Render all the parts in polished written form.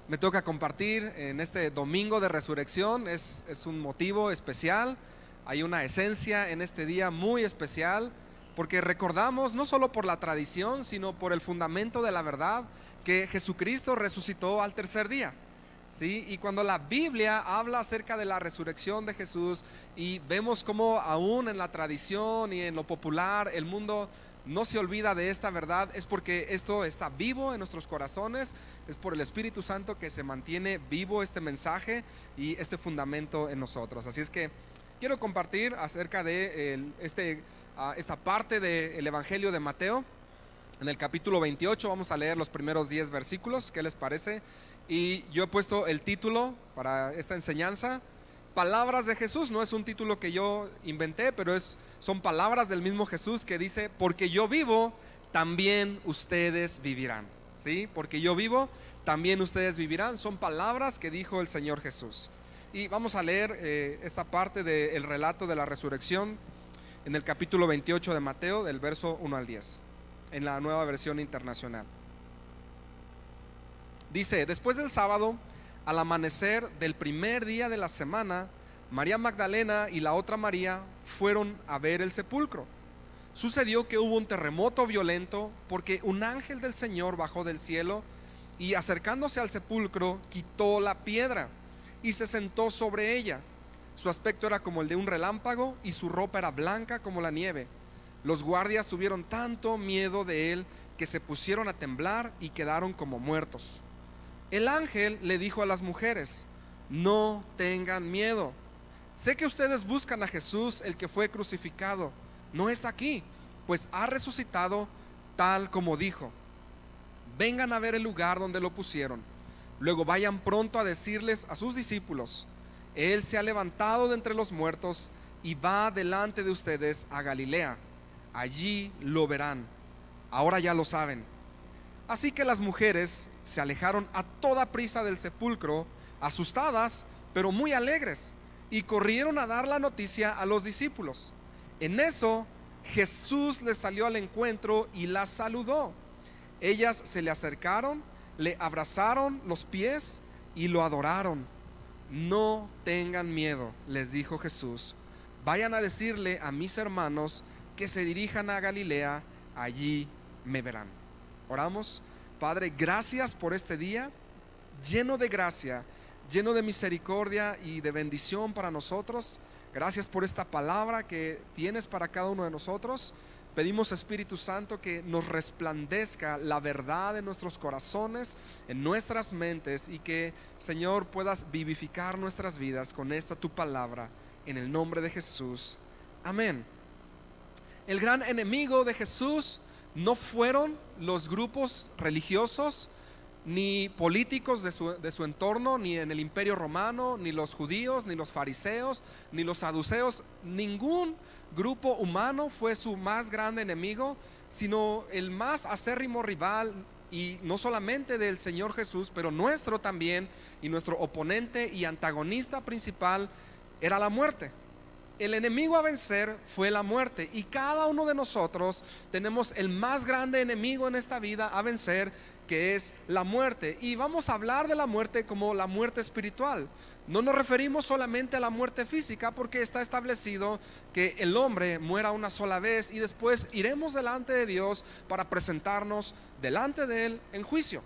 me toca compartir en este domingo de resurrección. Es un motivo especial, hay una esencia en este día muy especial, porque recordamos no solo por la tradición, sino por el fundamento de la verdad, que Jesucristo resucitó al tercer día. ¿Sí? Y cuando la Biblia habla acerca de la resurrección de Jesús y vemos cómo aún en la tradición y en lo popular el mundo no se olvida de esta verdad, es porque esto está vivo en nuestros corazones, es por el Espíritu Santo que se mantiene vivo este mensaje y este fundamento en nosotros. Así es que quiero compartir acerca de esta parte del Evangelio de Mateo. En el capítulo 28 vamos a leer los primeros 10 versículos. ¿Qué les parece? Y yo he puesto el título para esta enseñanza: Palabras de Jesús. No es un título que yo inventé, pero son palabras del mismo Jesús, que dice: porque yo vivo, también ustedes vivirán. ¿Sí? Porque yo vivo, también ustedes vivirán. Son palabras que dijo el Señor Jesús. Y vamos a leer esta parte del relato de la resurrección en el capítulo 28 de Mateo, del verso 1 al 10, en la Nueva Versión Internacional. Dice: después del sábado, al amanecer del primer día de la semana, María Magdalena y la otra María fueron a ver el sepulcro. Sucedió que hubo un terremoto violento, porque un ángel del Señor bajó del cielo y, acercándose al sepulcro, quitó la piedra y se sentó sobre ella. Su aspecto era como el de un relámpago y su ropa era blanca como la nieve. Los guardias tuvieron tanto miedo de él que se pusieron a temblar y quedaron como muertos. El ángel le dijo a las mujeres: no tengan miedo. Sé que ustedes buscan a Jesús, el que fue crucificado. No está aquí, pues ha resucitado tal como dijo. Vengan a ver el lugar donde lo pusieron. Luego vayan pronto a decirles a sus discípulos: Él se ha levantado de entre los muertos y va delante de ustedes a Galilea. Allí lo verán. Ahora ya lo saben. Así que las mujeres se alejaron a toda prisa del sepulcro, asustadas, pero muy alegres, y corrieron a dar la noticia a los discípulos. En eso, Jesús les salió al encuentro y las saludó. Ellas se le acercaron, le abrazaron los pies y lo adoraron. No tengan miedo, les dijo Jesús. Vayan a decirle a mis hermanos que se dirijan a Galilea, allí me verán. Oramos. Padre, gracias por este día lleno de gracia, lleno de misericordia y de bendición para nosotros. Gracias por esta palabra que tienes para cada uno de nosotros. Pedimos, Espíritu Santo, que nos resplandezca la verdad en nuestros corazones, en nuestras mentes, y que, Señor, puedas vivificar nuestras vidas con esta tu palabra, en el nombre de Jesús. Amén. El gran enemigo de Jesús no fueron los grupos religiosos ni políticos de su entorno, ni en el Imperio Romano, ni los judíos, ni los fariseos, ni los saduceos. Ningún grupo humano fue su más grande enemigo, sino el más acérrimo rival, y no solamente del Señor Jesús, pero nuestro también, y nuestro oponente y antagonista principal era la muerte. El enemigo a vencer fue la muerte, y cada uno de nosotros tenemos el más grande enemigo en esta vida a vencer, que es la muerte. Y vamos a hablar de la muerte como la muerte espiritual. No nos referimos solamente a la muerte física, porque está establecido que el hombre muera una sola vez y después iremos delante de Dios para presentarnos delante de Él en juicio.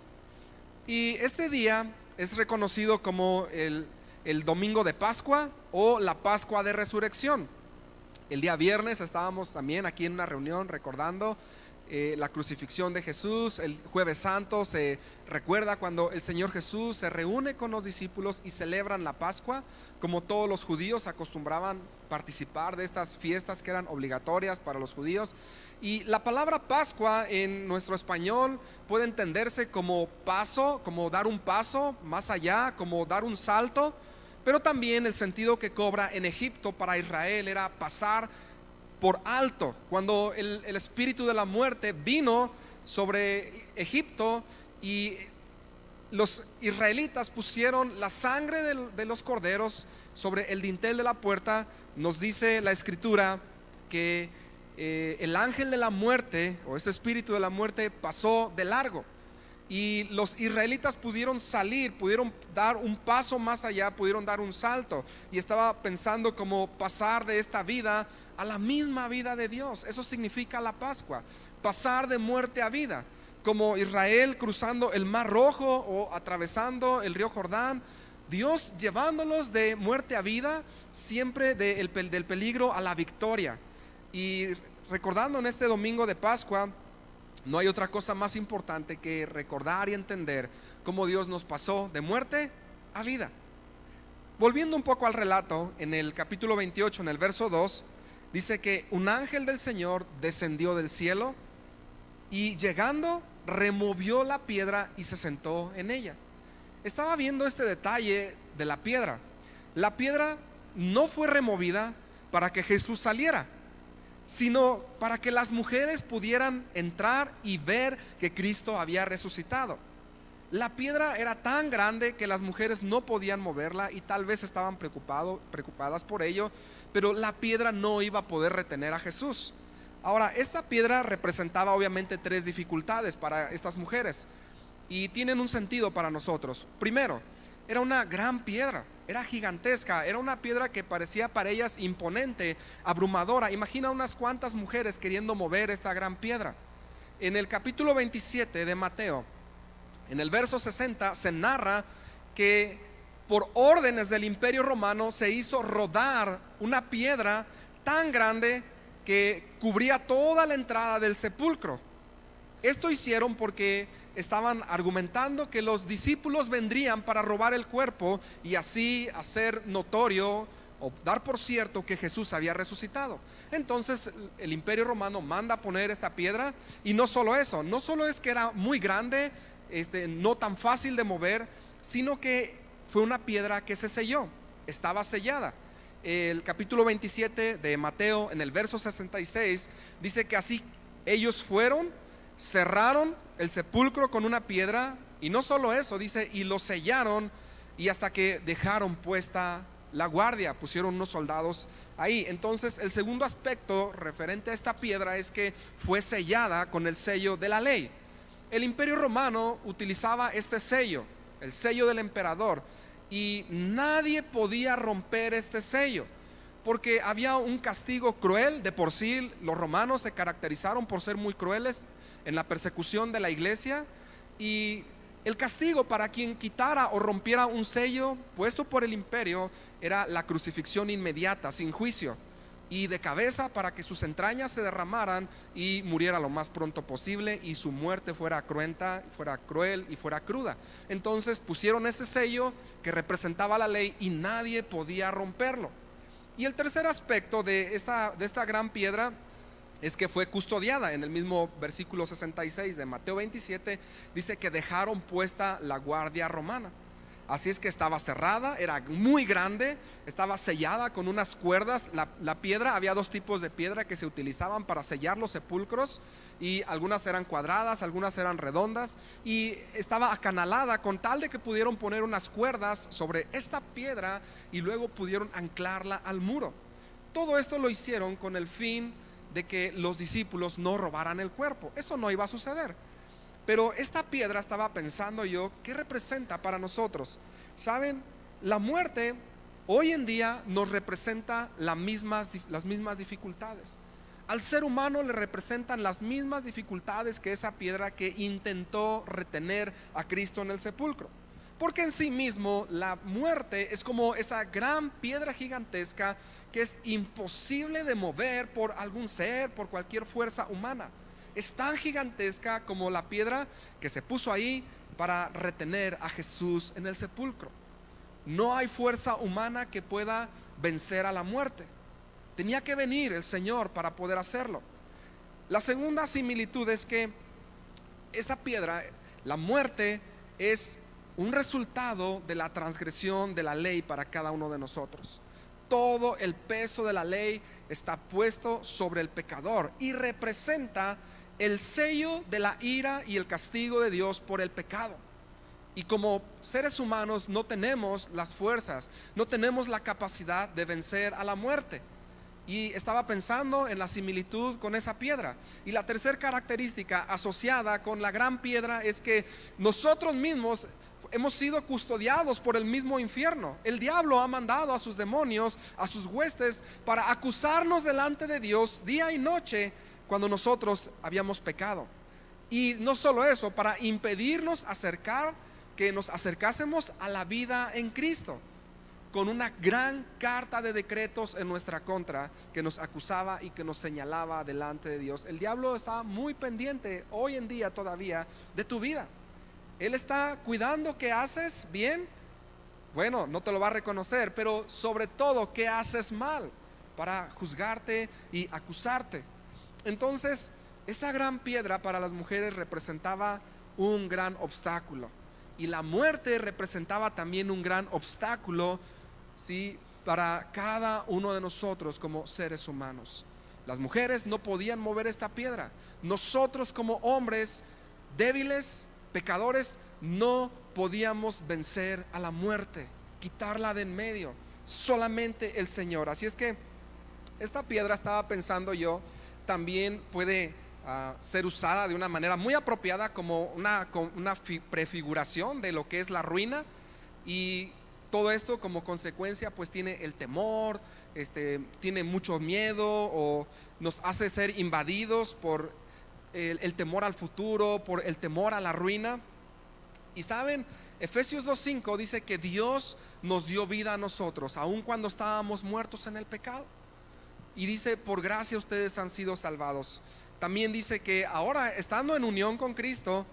Y este día es reconocido como el domingo de Pascua o la Pascua de Resurrección. El día viernes estábamos también aquí en una reunión recordando la crucifixión de Jesús. El jueves santo se recuerda cuando el Señor Jesús se reúne con los discípulos y celebran la Pascua, como todos los judíos acostumbraban participar de estas fiestas que eran obligatorias para los judíos. Y la palabra Pascua en nuestro español puede entenderse como paso, como dar un paso más allá, como dar un salto, pero también el sentido que cobra en Egipto para Israel era pasar por alto. Cuando el espíritu de la muerte vino sobre Egipto y los israelitas pusieron la sangre de los corderos sobre el dintel de la puerta, nos dice la escritura que el ángel de la muerte, o ese espíritu de la muerte, pasó de largo. y los israelitas pudieron salir, pudieron dar un paso más allá, pudieron dar un salto. Y estaba pensando cómo pasar de esta vida a la misma vida de Dios. Eso significa la Pascua, pasar de muerte a vida, como Israel cruzando el Mar Rojo o atravesando el río Jordán. Dios llevándolos de muerte a vida, siempre del peligro a la victoria. Y recordando en este domingo de Pascua, no hay otra cosa más importante que recordar y entender cómo Dios nos pasó de muerte a vida. Volviendo un poco al relato, en el capítulo 28, en el verso 2, dice que un ángel del Señor descendió del cielo y llegando removió la piedra y se sentó en ella. Estaba viendo este detalle de la piedra. La piedra no fue removida para que Jesús saliera, sino para que las mujeres pudieran entrar y ver que Cristo había resucitado. La piedra era tan grande que las mujeres no podían moverla y tal vez estaban preocupadas por ello, pero la piedra no iba a poder retener a Jesús. Ahora, esta piedra representaba obviamente tres dificultades para estas mujeres y tienen un sentido para nosotros. Primero, era una gran piedra, era gigantesca, era una piedra que parecía para ellas imponente, abrumadora. Imagina unas cuantas mujeres queriendo mover esta gran piedra. En el capítulo 27 de Mateo, en el verso 60, se narra que por órdenes del Imperio Romano se hizo rodar una piedra tan grande que cubría toda la entrada del sepulcro. Esto hicieron porque estaban argumentando que los discípulos vendrían para robar el cuerpo y así hacer notorio o dar por cierto que Jesús había resucitado. Entonces el Imperio Romano manda a poner esta piedra, y no solo eso, no solo es que era muy grande, no tan fácil de mover, sino que fue una piedra que se selló, estaba sellada. El capítulo 27 de Mateo, en el verso 66, dice que así ellos fueron, cerraron el sepulcro con una piedra, y no solo eso, dice, y lo sellaron, y hasta que dejaron puesta la guardia, pusieron unos soldados ahí. Entonces el segundo aspecto referente a esta piedra es que fue sellada con el sello de la ley. El Imperio Romano utilizaba este sello, el sello del emperador, y nadie podía romper este sello, porque había un castigo cruel. De por sí los romanos se caracterizaron por ser muy crueles en la persecución de la iglesia, y el castigo para quien quitara o rompiera un sello puesto por el imperio era la crucifixión inmediata, sin juicio, y de cabeza, para que sus entrañas se derramaran y muriera lo más pronto posible y su muerte fuera cruenta, fuera cruel y fuera cruda. Entonces pusieron ese sello que representaba la ley y nadie podía romperlo. Y el tercer aspecto de esta gran piedra es que fue custodiada. En el mismo versículo 66 de Mateo 27 dice que dejaron puesta la guardia romana. Así es que estaba cerrada, era muy grande, estaba sellada con unas cuerdas. La piedra, había dos tipos de piedra que se utilizaban para sellar los sepulcros, y algunas eran cuadradas, algunas eran redondas, y estaba acanalada con tal de que pudieron poner unas cuerdas sobre esta piedra y luego pudieron anclarla al muro. Todo esto lo hicieron con el fin de que los discípulos no robaran el cuerpo. Eso no iba a suceder. Pero esta piedra, estaba pensando yo, ¿qué representa para nosotros? Saben, la muerte hoy en día nos representa las mismas dificultades. Al ser humano le representan las mismas dificultades que esa piedra que intentó retener a Cristo en el sepulcro. Porque en sí mismo la muerte es como esa gran piedra gigantesca que es imposible de mover por algún ser, por cualquier fuerza humana. Es tan gigantesca como la piedra que se puso ahí para retener a Jesús en el sepulcro. No hay fuerza humana que pueda vencer a la muerte. Tenía que venir el Señor para poder hacerlo. La segunda similitud es que esa piedra, la muerte, es un resultado de la transgresión de la ley para cada uno de nosotros. Todo el peso de la ley está puesto sobre el pecador y representa el sello de la ira y el castigo de Dios por el pecado. Y como seres humanos no tenemos las fuerzas, no tenemos la capacidad de vencer a la muerte. Y estaba pensando en la similitud con esa piedra. Y la tercera característica asociada con la gran piedra es que nosotros mismos hemos sido custodiados por el mismo infierno. El diablo ha mandado a sus demonios, a sus huestes, para acusarnos delante de Dios día y noche cuando nosotros habíamos pecado. Y no solo eso, para impedirnos que nos acercásemos a la vida en Cristo, con una gran carta de decretos en nuestra contra que nos acusaba y que nos señalaba delante de Dios. El diablo está muy pendiente hoy en día todavía de tu vida. Él está cuidando qué haces bien. Bueno, no te lo va a reconocer, pero sobre todo qué haces mal, para juzgarte y acusarte. Entonces, esta gran piedra para las mujeres representaba un gran obstáculo, y la muerte representaba también un gran obstáculo, ¿sí?, para cada uno de nosotros como seres humanos. Las mujeres no podían mover esta piedra. Nosotros como hombres débiles, pecadores, no podíamos vencer a la muerte, quitarla de en medio. Solamente el Señor. Así es que esta piedra, estaba pensando yo, también puede ser usada de una manera muy apropiada como una prefiguración de lo que es la ruina. Y todo esto como consecuencia pues tiene el temor, tiene mucho miedo, o nos hace ser invadidos por el temor al futuro, por el temor a la ruina. Y saben, Efesios 2:5 dice que Dios nos dio vida a nosotros aun cuando estábamos muertos en el pecado. Y dice, por gracia ustedes han sido salvados. También dice que ahora, estando en unión con Cristo,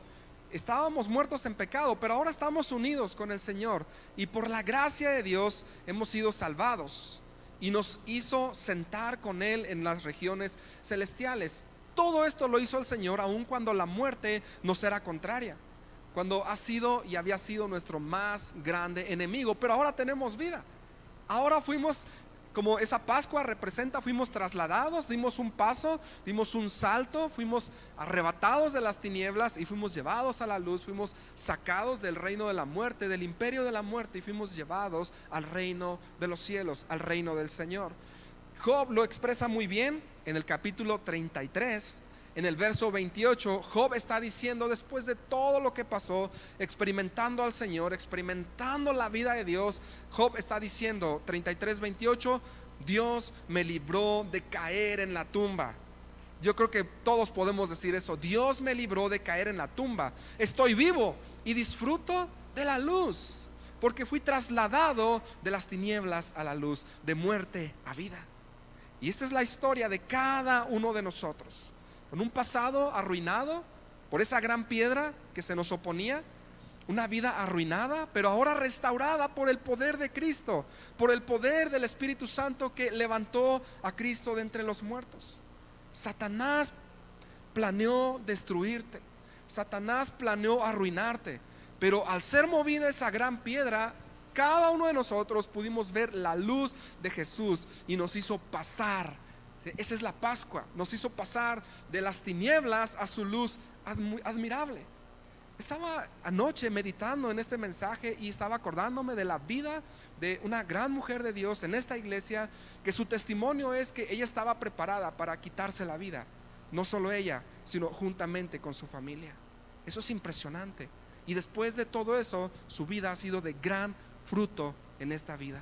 estábamos muertos en pecado, pero ahora estamos unidos con el Señor, y por la gracia de Dios hemos sido salvados, y nos hizo sentar con Él en las regiones celestiales. Todo esto lo hizo el Señor aun cuando la muerte nos era contraria, cuando ha sido y había sido nuestro más grande enemigo. Pero ahora tenemos vida. Ahora fuimos, como esa Pascua representa, fuimos trasladados, dimos un paso, dimos un salto, fuimos arrebatados de las tinieblas y fuimos llevados a la luz. Fuimos sacados del reino de la muerte, del imperio de la muerte, y fuimos llevados al reino de los cielos, al reino del Señor. Job lo expresa muy bien en el capítulo 33. En el verso 28, Job está diciendo, después de todo lo que pasó, experimentando al Señor, experimentando la vida de Dios, Job está diciendo, 33:28, Dios me libró de caer en la tumba. Yo creo que todos podemos decir eso. Dios me libró de caer en la tumba. Estoy vivo y disfruto de la luz, porque fui trasladado de las tinieblas a la luz, de muerte a vida. Y esta es la historia de cada uno de nosotros, con un pasado arruinado por esa gran piedra que se nos oponía, una vida arruinada, pero ahora restaurada por el poder de Cristo, por el poder del Espíritu Santo que levantó a Cristo de entre los muertos. Satanás planeó destruirte, Satanás planeó arruinarte, pero al ser movida esa gran piedra, cada uno de nosotros pudimos ver la luz de Jesús y nos hizo pasar. Esa es la Pascua, nos hizo pasar de las tinieblas a su luz admirable. Estaba anoche meditando en este mensaje y estaba acordándome de la vida de una gran mujer de Dios en esta iglesia, que su testimonio es que ella estaba preparada para quitarse la vida. No solo ella, sino juntamente con su familia. Eso es impresionante. Y después de todo eso, su vida ha sido de gran fruto en esta vida.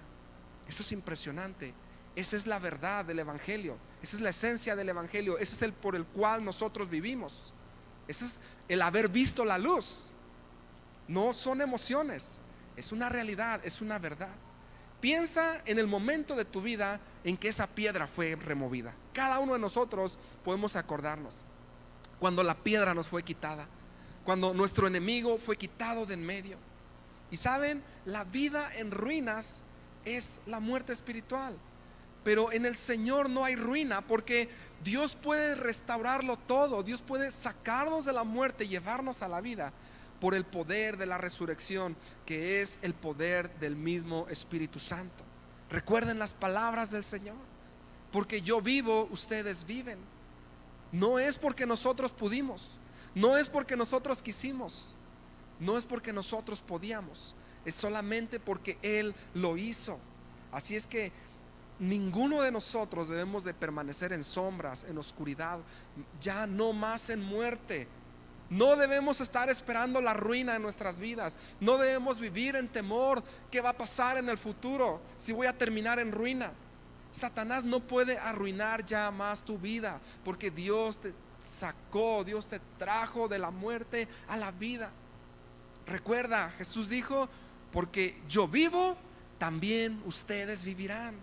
Eso es impresionante. Esa es la verdad del Evangelio. Esa es la esencia del Evangelio. Ese es el por el cual nosotros vivimos. Ese es el haber visto la luz. No son emociones, es una realidad, es una verdad. Piensa en el momento de tu vida en que esa piedra fue removida. Cada uno de nosotros podemos acordarnos cuando la piedra nos fue quitada, cuando nuestro enemigo fue quitado de en medio. Y saben, la vida en ruinas es la muerte espiritual. Pero en el Señor no hay ruina, porque Dios puede restaurarlo todo. Dios puede sacarnos de la muerte y llevarnos a la vida por el poder de la resurrección, que es el poder del mismo Espíritu Santo. Recuerden las palabras del Señor: porque yo vivo, ustedes viven. No es porque nosotros pudimos, no es porque nosotros quisimos, no es porque nosotros podíamos, es solamente porque Él lo hizo. Así es que ninguno de nosotros debemos de permanecer en sombras, en oscuridad, ya no más en muerte. No debemos estar esperando la ruina en nuestras vidas. No debemos vivir en temor. ¿Qué va a pasar en el futuro si voy a terminar en ruina? Satanás no puede arruinar ya más tu vida, porque Dios te sacó, Dios te trajo de la muerte a la vida. Recuerda, Jesús dijo: porque yo vivo, también ustedes vivirán.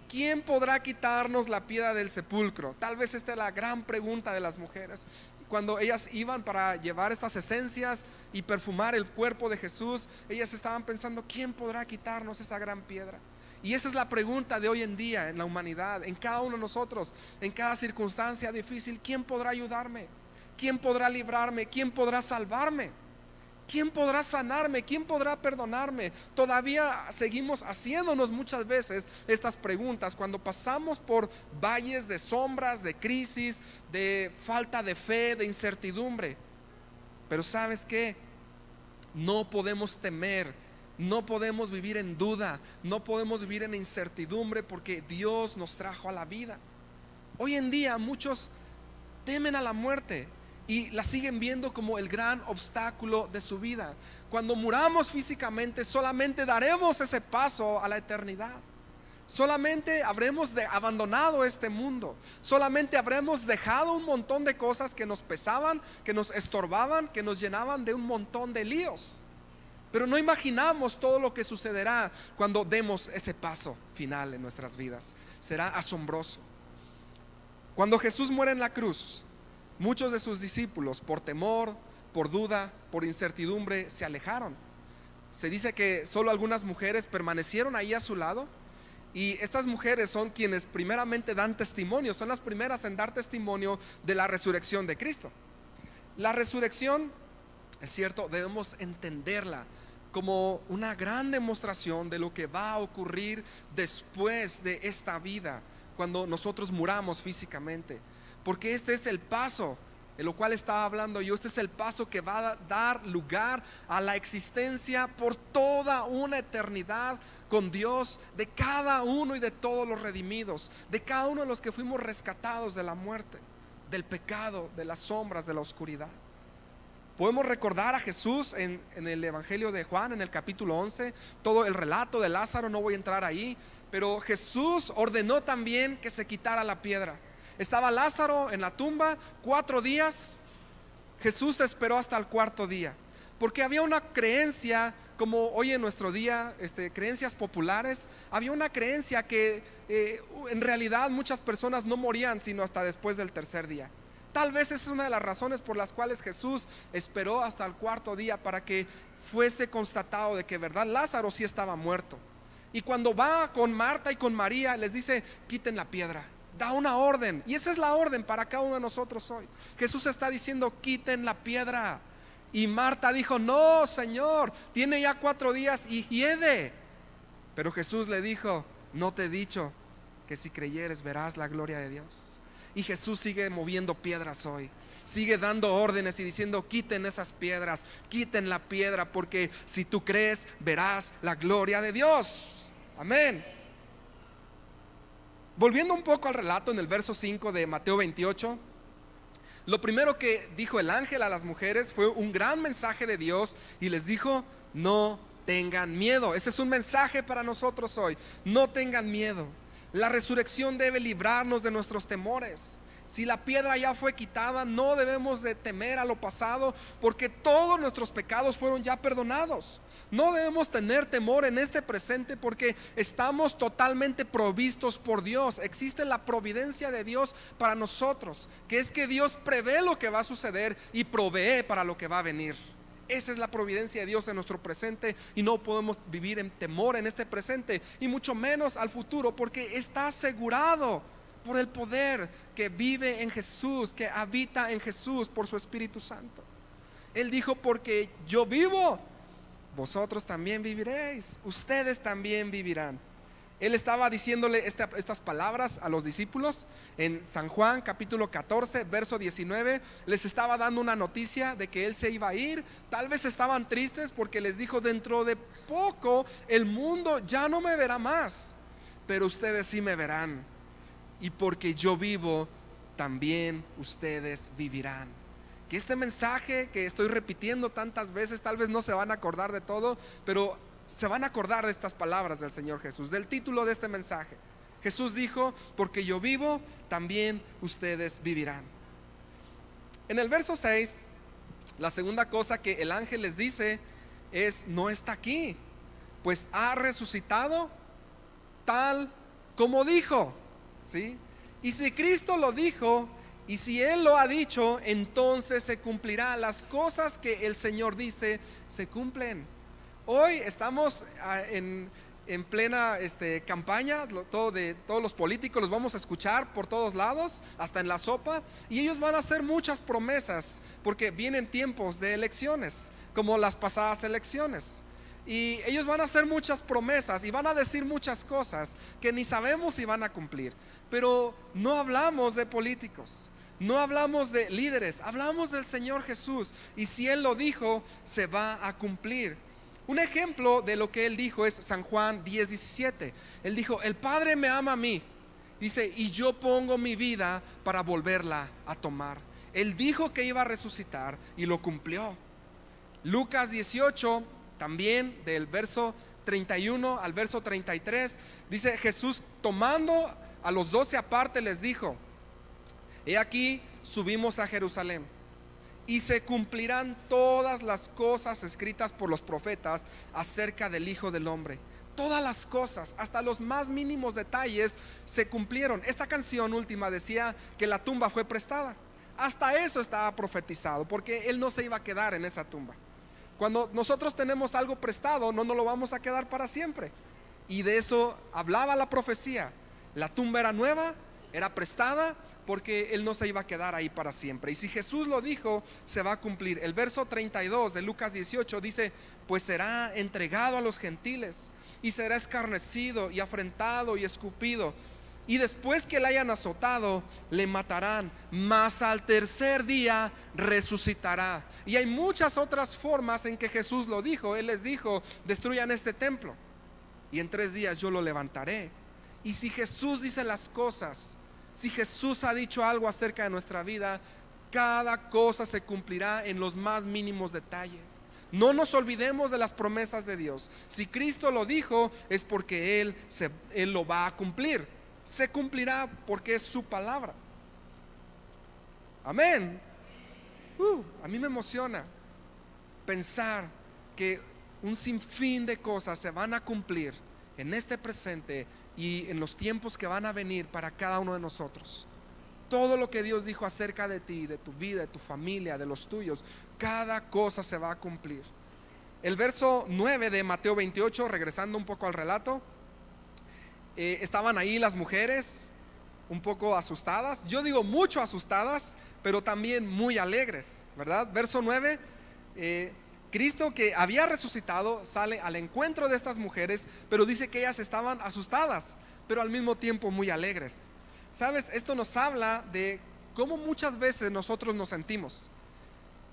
¿Quién podrá quitarnos la piedra del sepulcro? Tal vez esta es la gran pregunta de las mujeres. Cuando ellas iban para llevar estas esencias y perfumar el cuerpo de Jesús, ellas estaban pensando: ¿quién podrá quitarnos esa gran piedra? Y esa es la pregunta de hoy en día en la humanidad, en cada uno de nosotros, en cada circunstancia difícil. ¿Quién podrá ayudarme? ¿Quién podrá librarme? ¿Quién podrá salvarme? ¿Quién podrá sanarme? ¿Quién podrá perdonarme? Todavía seguimos haciéndonos muchas veces estas preguntas cuando pasamos por valles de sombras, de crisis, de falta de fe, de incertidumbre. Pero ¿sabes qué? No podemos temer, no podemos vivir en duda, no podemos vivir en incertidumbre, porque Dios nos trajo a la vida. Hoy en día muchos temen a la muerte y la siguen viendo como el gran obstáculo de su vida. Cuando muramos físicamente, solamente daremos ese paso a la eternidad. Solamente habremos abandonado este mundo. Solamente habremos dejado un montón de cosas que nos pesaban, que nos estorbaban, que nos llenaban de un montón de líos. Pero no imaginamos todo lo que sucederá cuando demos ese paso final en nuestras vidas. Será asombroso. Cuando Jesús muere en la cruz, muchos de sus discípulos, por temor, por duda, por incertidumbre, se alejaron. Se dice que solo algunas mujeres permanecieron ahí a su lado, y estas mujeres son quienes primeramente dan testimonio, son las primeras en dar testimonio de la resurrección de Cristo. La resurrección, es cierto, debemos entenderla como una gran demostración de lo que va a ocurrir después de esta vida, cuando nosotros muramos físicamente. Porque este es el paso en lo cual estaba hablando yo. Este es el paso que va a dar lugar a la existencia por toda una eternidad con Dios, de cada uno y de todos los redimidos, de cada uno de los que fuimos rescatados de la muerte, del pecado, de las sombras, de la oscuridad. Podemos recordar a Jesús en el Evangelio de Juan, en el capítulo 11, todo el relato de Lázaro. No voy a entrar ahí, pero Jesús ordenó también que se quitara la piedra. Estaba Lázaro en la tumba 4 días. Jesús esperó hasta el 4.º día, porque había una creencia, como hoy en nuestro día, creencias populares. Había una creencia que en realidad muchas personas no morían sino hasta después del 3.er día. Tal vez esa es una de las razones por las cuales Jesús esperó hasta el 4.º día, para que fuese constatado de que verdad Lázaro sí estaba muerto. Y cuando va con Marta y con María, les dice: quiten la piedra. Da una orden, y esa es la orden para cada uno de nosotros hoy. Jesús está diciendo: quiten la piedra. Y Marta dijo: no, Señor, tiene ya 4 días y hiede. Pero Jesús le dijo: no te he dicho que si creyeres verás la gloria de Dios. Y Jesús sigue moviendo piedras hoy, sigue dando órdenes y diciendo: quiten esas piedras, quiten la piedra, porque si tú crees verás la gloria de Dios. Amén. Volviendo un poco al relato, en el verso 5 de Mateo 28, lo primero que dijo el ángel a las mujeres fue un gran mensaje de Dios, y les dijo: no tengan miedo. Ese es un mensaje para nosotros hoy: no tengan miedo. La resurrección debe librarnos de nuestros temores. Si la piedra ya fue quitada, no debemos de temer a lo pasado, porque todos nuestros pecados fueron ya perdonados. No debemos tener temor en este presente, porque estamos totalmente provistos por Dios. Existe la providencia de Dios para nosotros, que es que Dios prevé lo que va a suceder y provee para lo que va a venir. Esa es la providencia de Dios en nuestro presente, y no podemos vivir en temor en este presente, y mucho menos al futuro, porque está asegurado por el poder que vive en Jesús, que habita en Jesús por su Espíritu Santo. Él dijo: porque yo vivo, vosotros también viviréis, ustedes también vivirán. Él estaba diciéndole estas palabras a los discípulos en San Juan capítulo 14 verso 19. Les estaba dando una noticia de que Él se iba a ir. Tal vez estaban tristes porque les dijo: dentro de poco el mundo ya no me verá más. pero ustedes sí me verán. Y porque yo vivo, también ustedes vivirán. Que este mensaje que estoy repitiendo tantas veces, tal vez no se van a acordar de todo, pero se van a acordar de estas palabras del Señor Jesús, del título de este mensaje. Jesús dijo: porque yo vivo, también ustedes vivirán. En el verso 6, la segunda cosa que el ángel les dice es: no está aquí, pues ha resucitado tal como dijo. ¿Sí? Y si Cristo lo dijo, y si Él lo ha dicho, entonces se cumplirá. Las cosas que el Señor dice se cumplen. Hoy estamos en plena campaña, todos los políticos los vamos a escuchar por todos lados, hasta en la sopa, y ellos van a hacer muchas promesas, porque vienen tiempos de elecciones, como las pasadas elecciones. Y ellos van a hacer muchas promesas y van a decir muchas cosas que ni sabemos si van a cumplir. Pero no hablamos de políticos, no hablamos de líderes, hablamos del Señor Jesús. Y si Él lo dijo, se va a cumplir. Un ejemplo de lo que Él dijo es San Juan 10:17. Él dijo: el Padre me ama a mí, dice, y yo pongo mi vida para volverla a tomar. Él dijo que iba a resucitar y lo cumplió. Lucas 18, también del verso 31 al verso 33, dice: Jesús, tomando a los 12 aparte, les dijo: he aquí, subimos a Jerusalén, y se cumplirán todas las cosas escritas por los profetas acerca del Hijo del Hombre. Todas las cosas, hasta los más mínimos detalles, se cumplieron. Esta canción última decía que la tumba fue prestada. Hasta eso estaba profetizado, porque Él no se iba a quedar en esa tumba. Cuando nosotros tenemos algo prestado, no nos lo vamos a quedar para siempre. Y de eso hablaba la profecía. La tumba era nueva, era prestada, porque Él no se iba a quedar ahí para siempre. Y si Jesús lo dijo, se va a cumplir. El verso 32 de Lucas 18 dice: pues será entregado a los gentiles, y será escarnecido y afrentado y escupido, y después que le hayan azotado, le matarán, mas al tercer día resucitará. Y hay muchas otras formas en que Jesús lo dijo. Él les dijo: destruyan este templo, y en 3 días yo lo levantaré. Y si Jesús dice las cosas, si Jesús ha dicho algo acerca de nuestra vida, cada cosa se cumplirá en los más mínimos detalles. No nos olvidemos de las promesas de Dios. Si Cristo lo dijo, es porque Él lo va a cumplir. Se cumplirá porque es su palabra. Amén. A mí me emociona pensar que un sinfín de cosas se van a cumplir en este presente y en los tiempos que van a venir para cada uno de nosotros. Todo lo que Dios dijo acerca de ti, de tu vida, de tu familia, de los tuyos, cada cosa se va a cumplir. El verso 9 de Mateo 28, regresando un poco al relato, estaban ahí las mujeres un poco asustadas. Yo digo mucho asustadas, pero también muy alegres, ¿verdad? Verso 9, Cristo, que había resucitado, sale al encuentro de estas mujeres, pero dice que ellas estaban asustadas, pero al mismo tiempo muy alegres. ¿Sabes? Esto nos habla de cómo muchas veces nosotros nos sentimos.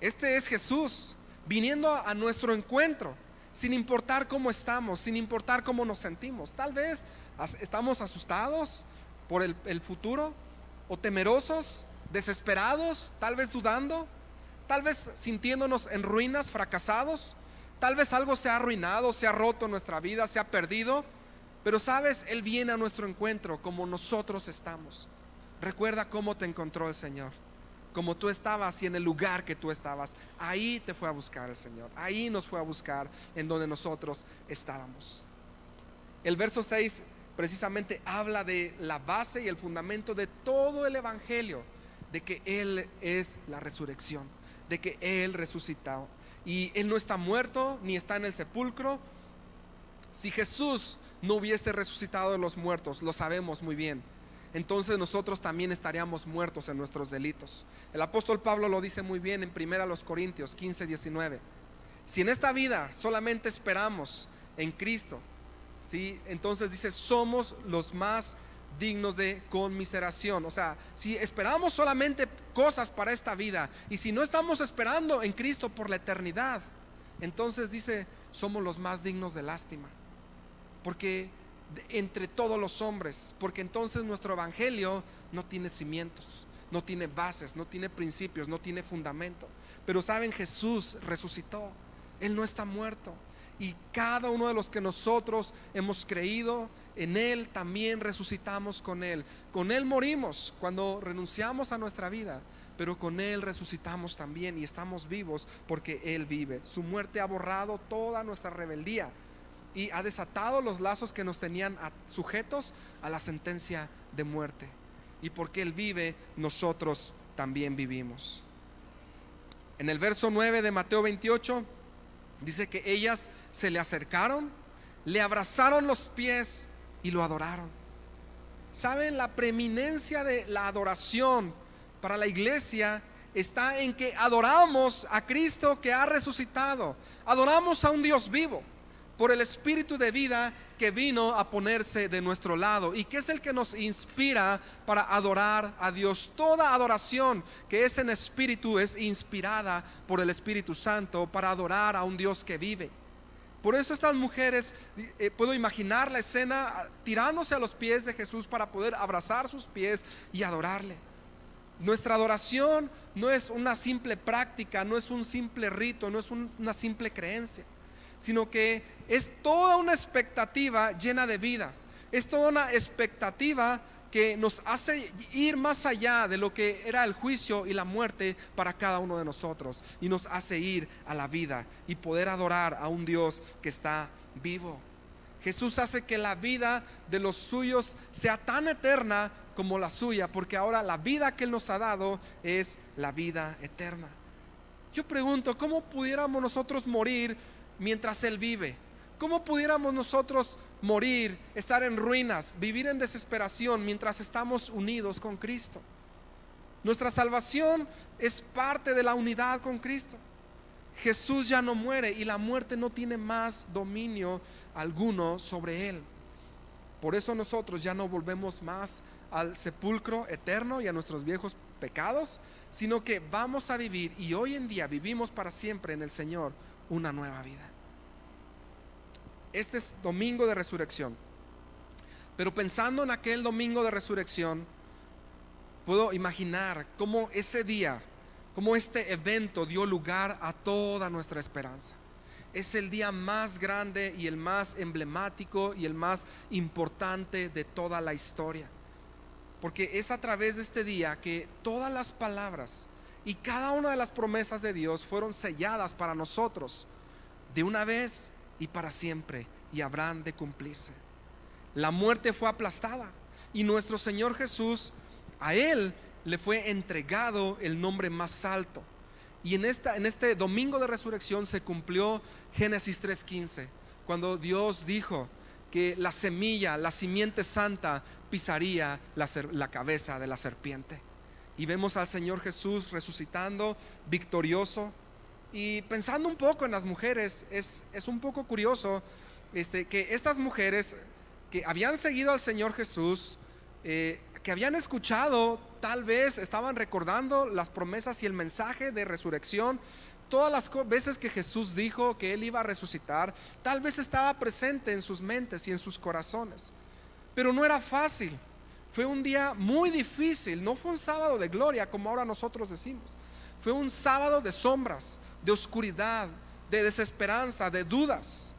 Este es Jesús viniendo a nuestro encuentro, sin importar cómo estamos, sin importar cómo nos sentimos. Tal vez estamos asustados por el futuro, o temerosos, desesperados, tal vez dudando, tal vez sintiéndonos en ruinas, fracasados. Tal vez algo se ha arruinado, se ha roto en nuestra vida, se ha perdido. Pero sabes, Él viene a nuestro encuentro como nosotros estamos. Recuerda cómo te encontró el Señor, como tú estabas y en el lugar que tú estabas. Ahí te fue a buscar el Señor, ahí nos fue a buscar en donde nosotros estábamos. El verso 6 precisamente habla de la base y el fundamento de todo el evangelio, de que Él es la resurrección, de que Él resucitó, y Él no está muerto ni está en el sepulcro. Si Jesús no hubiese resucitado de los muertos, lo sabemos muy bien, entonces nosotros también estaríamos muertos en nuestros delitos. El apóstol Pablo lo dice muy bien en 1 Corintios 15:19. Si en esta vida solamente esperamos en Cristo, ¿sí? Entonces dice: somos los más dignos de conmiseración. O sea, si esperamos solamente cosas para esta vida, y si no estamos esperando en Cristo por la eternidad, entonces dice: somos los más dignos de lástima, porque entre todos los hombres, porque entonces nuestro evangelio no tiene cimientos, no tiene bases, no tiene principios, no tiene fundamento. Pero saben, Jesús resucitó, Él no está muerto, y cada uno de los que nosotros hemos creído en Él también resucitamos con Él morimos cuando renunciamos a nuestra vida, pero con Él resucitamos también y estamos vivos porque Él vive. Su muerte ha borrado toda nuestra rebeldía y ha desatado los lazos que nos tenían sujetos a la sentencia de muerte, y porque Él vive, nosotros también vivimos. En el verso 9 de Mateo 28 dice que ellas se le acercaron, le abrazaron los pies y lo adoraron. ¿Saben? La preeminencia de la adoración para la iglesia está en que adoramos a Cristo que ha resucitado, adoramos a un Dios vivo por el Espíritu de vida que vino a ponerse de nuestro lado y que es el que nos inspira para adorar a Dios. Toda adoración que es en espíritu es inspirada por el Espíritu Santo para adorar a un Dios que vive. Por eso estas mujeres, puedo imaginar la escena tirándose a los pies de Jesús para poder abrazar sus pies y adorarle. Nuestra adoración no es una simple práctica, no es un simple rito, no es una simple creencia, sino que es toda una expectativa llena de vida. Es toda una expectativa que nos hace ir más allá de lo que era el juicio y la muerte para cada uno de nosotros, y nos hace ir a la vida y poder adorar a un Dios que está vivo. Jesús hace que la vida de los suyos sea tan eterna como la suya, porque ahora la vida que Él nos ha dado es la vida eterna. Yo pregunto, ¿cómo pudiéramos nosotros morir mientras Él vive? ¿Cómo pudiéramos nosotros morir, estar en ruinas, vivir en desesperación mientras estamos unidos con Cristo? Nuestra salvación es parte de la unidad con Cristo. Jesús ya no muere y la muerte no tiene más dominio alguno sobre Él. Por eso nosotros ya no volvemos más al sepulcro eterno y a nuestros viejos pecados, sino que vamos a vivir, y hoy en día vivimos para siempre en el Señor, una nueva vida. Este es domingo de resurrección, pero pensando en aquel domingo de resurrección, puedo imaginar cómo ese día, cómo este evento dio lugar a toda nuestra esperanza. Es el día más grande y el más emblemático y el más importante de toda la historia, porque es a través de este día que todas las palabras y cada una de las promesas de Dios fueron selladas para nosotros de una vez y para siempre, y habrán de cumplirse. La muerte fue aplastada y nuestro Señor Jesús, a Él le fue entregado el nombre más alto. Y en este domingo de resurrección se cumplió Génesis 3:15, cuando Dios dijo que la semilla, la simiente santa, pisaría la cabeza de la serpiente. Y vemos al Señor Jesús resucitando, victorioso. Y pensando un poco en las mujeres, es un poco curioso que estas mujeres que habían seguido al Señor Jesús, que habían escuchado, tal vez estaban recordando las promesas y el mensaje de resurrección, todas las veces que Jesús dijo que Él iba a resucitar, tal vez estaba presente en sus mentes y en sus corazones. Pero no era fácil, fue un día muy difícil, no fue un sábado de gloria como ahora nosotros decimos, fue un sábado de sombras, de oscuridad, de desesperanza, de dudas,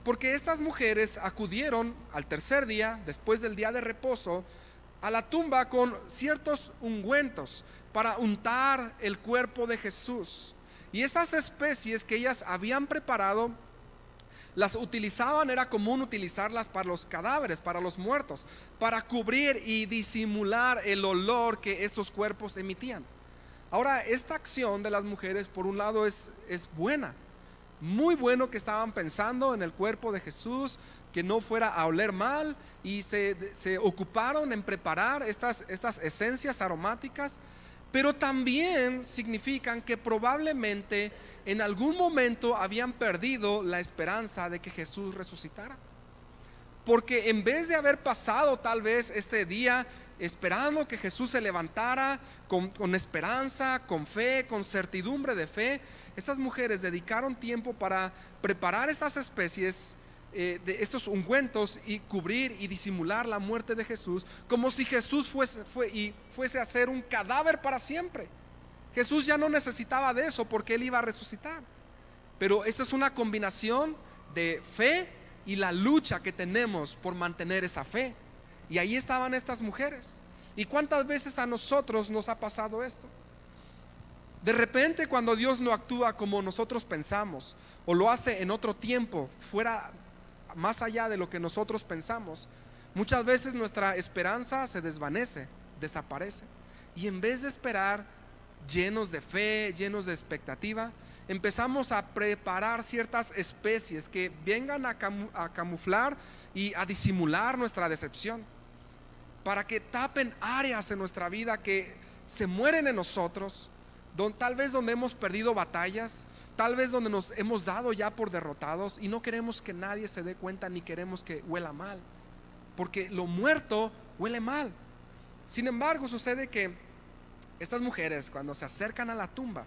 porque estas mujeres acudieron al tercer día, después del día de reposo, a la tumba con ciertos ungüentos para untar el cuerpo de Jesús, y esas especies que ellas habían preparado las utilizaban, era común utilizarlas para los cadáveres, para los muertos, para cubrir y disimular el olor que estos cuerpos emitían. Ahora, esta acción de las mujeres, por un lado, es buena, muy bueno, que estaban pensando en el cuerpo de Jesús, que no fuera a oler mal, y se ocuparon en preparar estas esencias aromáticas, pero también significan que probablemente en algún momento habían perdido la esperanza de que Jesús resucitara, porque en vez de haber pasado tal vez este día esperando que Jesús se levantara con esperanza, con fe, con certidumbre de fe, estas mujeres dedicaron tiempo para preparar estas especies de estos ungüentos y cubrir y disimular la muerte de Jesús, como si Jesús fuese a ser un cadáver para siempre. Jesús ya no necesitaba de eso porque Él iba a resucitar. Pero esta es una combinación de fe y la lucha que tenemos por mantener esa fe. Y ahí estaban estas mujeres. ¿Y cuántas veces a nosotros nos ha pasado esto? De repente, cuando Dios no actúa como nosotros pensamos, o lo hace en otro tiempo, fuera, más allá de lo que nosotros pensamos, muchas veces nuestra esperanza se desvanece, desaparece. Y en vez de esperar llenos de fe, llenos de expectativa, empezamos a preparar ciertas especies que vengan a camuflar y a disimular nuestra decepción, para que tapen áreas en nuestra vida que se mueren en nosotros, tal vez donde hemos perdido batallas, tal vez donde nos hemos dado ya por derrotados y no queremos que nadie se dé cuenta ni queremos que huela mal, porque lo muerto huele mal. Sin embargo, sucede que estas mujeres, cuando se acercan a la tumba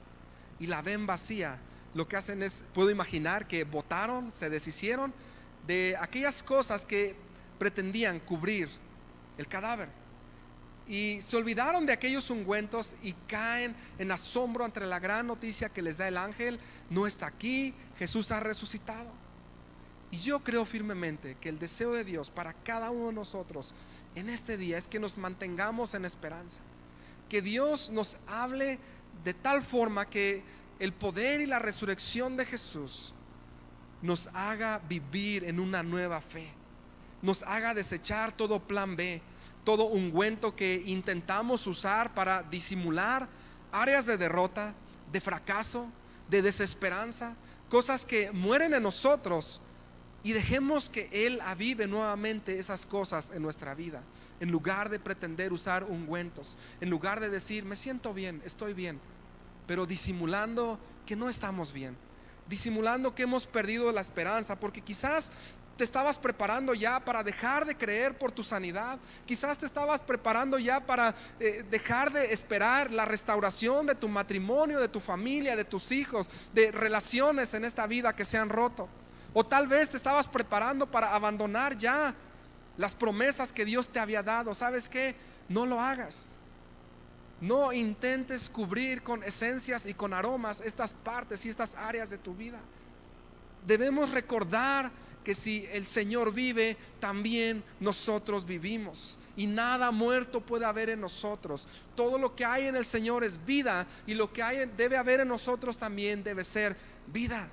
y la ven vacía, lo que hacen es, puedo imaginar que botaron, se deshicieron de aquellas cosas que pretendían cubrir el cadáver y se olvidaron de aquellos ungüentos y caen en asombro ante la gran noticia que les da el ángel: no está aquí, Jesús ha resucitado. Y yo creo firmemente que el deseo de Dios para cada uno de nosotros en este día es que nos mantengamos en esperanza, que Dios nos hable de tal forma que el poder y la resurrección de Jesús nos haga vivir en una nueva fe, nos haga desechar todo plan B, todo ungüento que intentamos usar para disimular áreas de derrota, de fracaso, de desesperanza, cosas que mueren en nosotros, y dejemos que Él avive nuevamente esas cosas en nuestra vida, en lugar de pretender usar ungüentos, en lugar de decir me siento bien, estoy bien, pero disimulando que no estamos bien, disimulando que hemos perdido la esperanza, porque quizás te estabas preparando ya para dejar de creer por tu sanidad, quizás te estabas preparando ya para dejar de esperar la restauración de tu matrimonio, de tu familia, de tus hijos, de relaciones en esta vida que se han roto. O tal vez te estabas preparando para abandonar ya las promesas que Dios te había dado. ¿Sabes qué? No lo hagas. No intentes cubrir con esencias y con aromas estas partes y estas áreas de tu vida. Debemos recordar que si el Señor vive, también nosotros vivimos, y nada muerto puede haber en nosotros. Todo lo que hay en el Señor es vida, y lo que debe haber en nosotros también debe ser vida.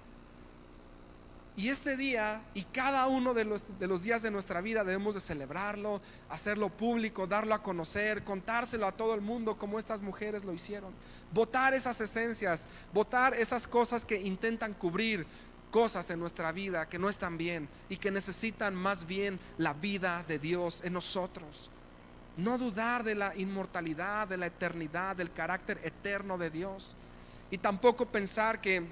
Y este día y cada uno de los días de nuestra vida debemos de celebrarlo, hacerlo público, darlo a conocer, contárselo a todo el mundo como estas mujeres lo hicieron. Botar esas esencias, botar esas cosas que intentan cubrir cosas en nuestra vida que no están bien y que necesitan más bien la vida de Dios en nosotros. No dudar de la inmortalidad, de la eternidad, del carácter eterno de Dios, y tampoco pensar que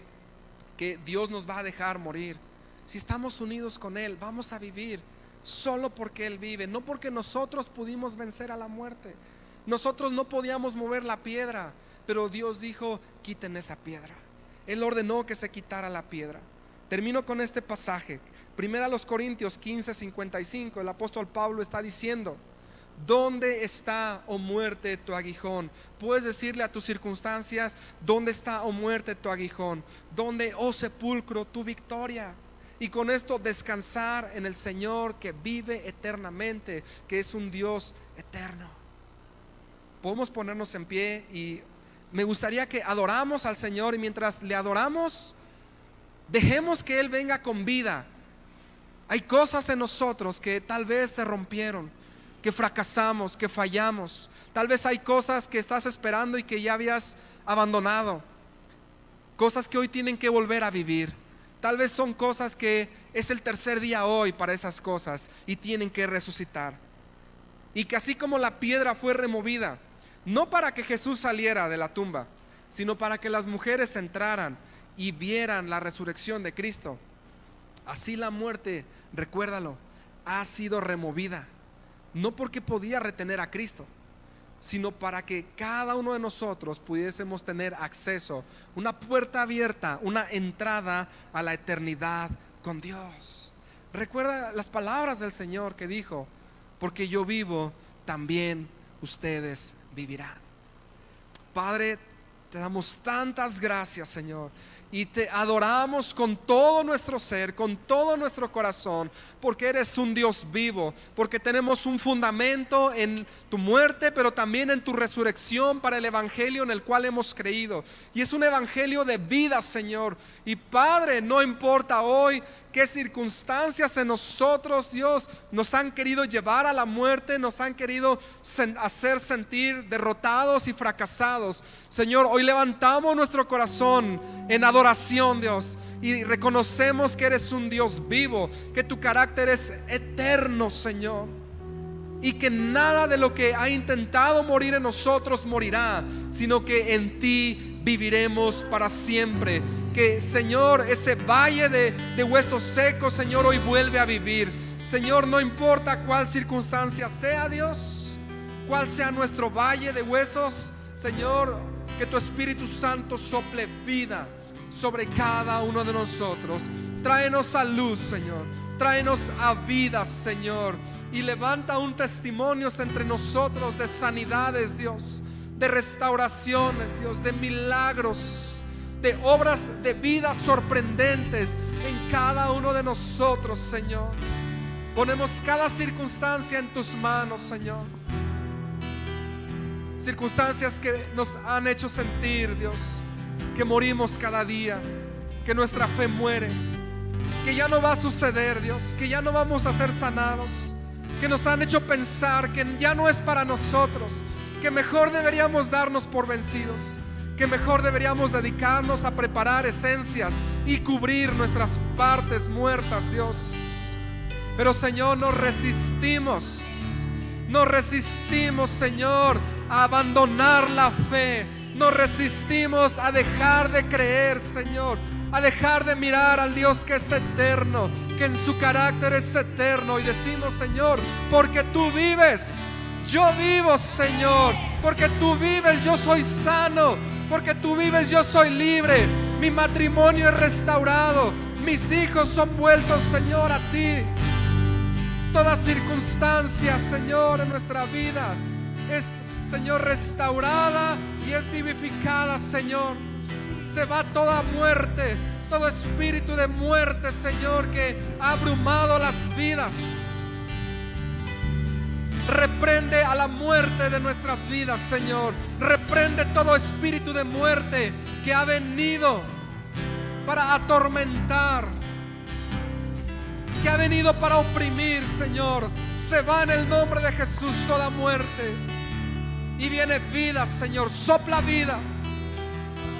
Dios nos va a dejar morir. Si estamos unidos con Él, vamos a vivir solo porque Él vive, no porque nosotros pudimos vencer a la muerte. Nosotros no podíamos mover la piedra, pero Dios dijo: quiten esa piedra. Él ordenó que se quitara la piedra. Termino con este pasaje, 1 Corintios 15:55. El apóstol Pablo está diciendo: ¿dónde está, oh muerte, tu aguijón? Puedes decirle a tus circunstancias: ¿dónde está, oh muerte, tu aguijón? ¿Dónde, oh sepulcro, tu victoria? Y con esto descansar en el Señor que vive eternamente, que es un Dios eterno. Podemos ponernos en pie y me gustaría que adoramos al Señor, y mientras le adoramos, dejemos que Él venga con vida. Hay cosas en nosotros que tal vez se rompieron, que fracasamos, que fallamos. Tal vez hay cosas que estás esperando y que ya habías abandonado, cosas que hoy tienen que volver a vivir. Tal vez son cosas que es el tercer día hoy para esas cosas y tienen que resucitar. Y que así como la piedra fue removida, no para que Jesús saliera de la tumba, sino para que las mujeres entraran y vieran la resurrección de Cristo, así la muerte, recuérdalo, ha sido removida. No porque podía retener a Cristo, sino para que cada uno de nosotros pudiésemos tener acceso, una puerta abierta, una entrada a la eternidad con Dios. Recuerda las palabras del Señor que dijo: porque yo vivo, también ustedes vivirán. Padre, te damos tantas gracias, Señor, y te adoramos con todo nuestro ser, con todo nuestro corazón, porque eres un Dios vivo, porque tenemos un fundamento en tu muerte, pero también en tu resurrección para el evangelio en el cual hemos creído. Y es un evangelio de vida, Señor. Y Padre, no importa hoy qué circunstancias en nosotros, Dios, nos han querido llevar a la muerte, nos han querido hacer sentir derrotados y fracasados. Señor, hoy levantamos nuestro corazón en adoración, Dios, y reconocemos que eres un Dios vivo, que tu carácter es eterno, Señor, y que nada de lo que ha intentado morir en nosotros morirá, sino que en ti viviremos para siempre. Que, Señor, ese valle de huesos secos, Señor, hoy vuelve a vivir. Señor, no importa cuál circunstancia sea, Dios, cuál sea nuestro valle de huesos, Señor, que tu Espíritu Santo sople vida sobre cada uno de nosotros. Tráenos a luz, Señor, tráenos a vida, Señor, y levanta un testimonio entre nosotros de sanidades, Dios, de restauraciones, Dios, de milagros, de obras de vida sorprendentes en cada uno de nosotros, Señor. Ponemos cada circunstancia en tus manos, Señor. Circunstancias que nos han hecho sentir, Dios, que morimos cada día, que nuestra fe muere, que ya no va a suceder, Dios, que ya no vamos a ser sanados, que nos han hecho pensar que ya no es para nosotros, que mejor deberíamos darnos por vencidos, que mejor deberíamos dedicarnos a preparar esencias y cubrir nuestras partes muertas, Dios. Pero, Señor, nos resistimos, Señor, a abandonar la fe. Nos resistimos a dejar de creer, Señor, a dejar de mirar al Dios que es eterno, que en su carácter es eterno. Y decimos: Señor, porque tú vives, yo vivo, Señor. Porque tú vives, yo soy sano. Porque tú vives, yo soy libre. Mi matrimonio es restaurado. Mis hijos son vueltos, Señor, a ti. Toda circunstancia, Señor, en nuestra vida es, Señor, restaurada y es vivificada, Señor. Se va toda muerte, todo espíritu de muerte, Señor, que ha abrumado las vidas. Reprende a la muerte de nuestras vidas, Señor. Reprende todo espíritu de muerte que ha venido para atormentar, que ha venido para oprimir, Señor. Se va en el nombre de Jesús toda muerte y viene vida, Señor. Sopla vida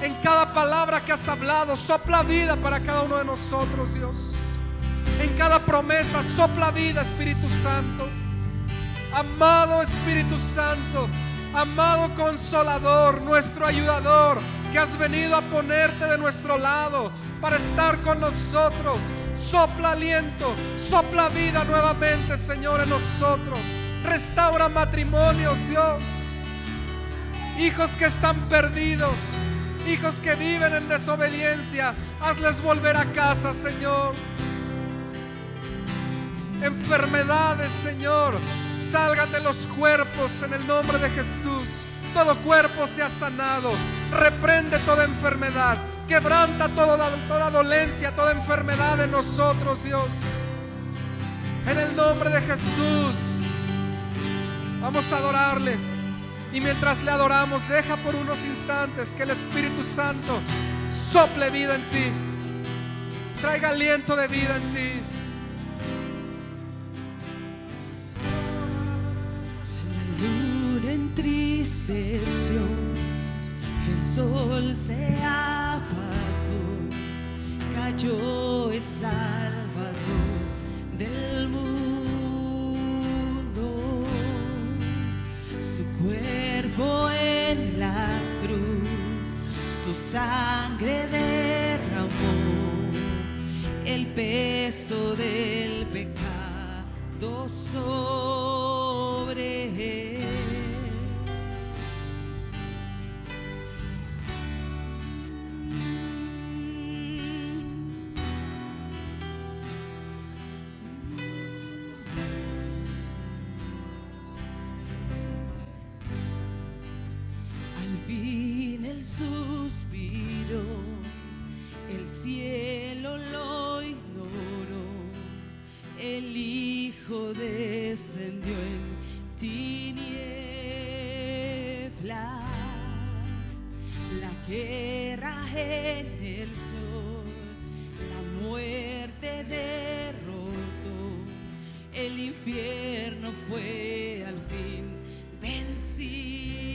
en cada palabra que has hablado. Sopla vida para cada uno de nosotros, Dios. En cada promesa sopla vida, Espíritu Santo. Amado Espíritu Santo, amado Consolador, nuestro ayudador, que has venido a ponerte de nuestro lado para estar con nosotros. Sopla aliento, sopla vida nuevamente, Señor, en nosotros. Restaura matrimonios, Dios. Hijos que están perdidos, hijos que viven en desobediencia, hazles volver a casa, Señor. Enfermedades, Señor, salgan de los cuerpos en el nombre de Jesús. Todo cuerpo sea sanado. Reprende toda enfermedad. Quebranta toda dolencia, toda enfermedad en nosotros, Dios. En el nombre de Jesús. Vamos a adorarle. Y mientras le adoramos, deja por unos instantes que el Espíritu Santo sople vida en ti. Traiga aliento de vida en ti. La luna entristeció, el sol se apagó, cayó el Salvador del mundo. Su cuerpo en la cruz, su sangre derramó el peso del pecado sobre él. suspiró, el cielo lo ignoró, el Hijo descendió en tinieblas, la guerra en el sol, la muerte derrotó, el infierno fue al fin vencido.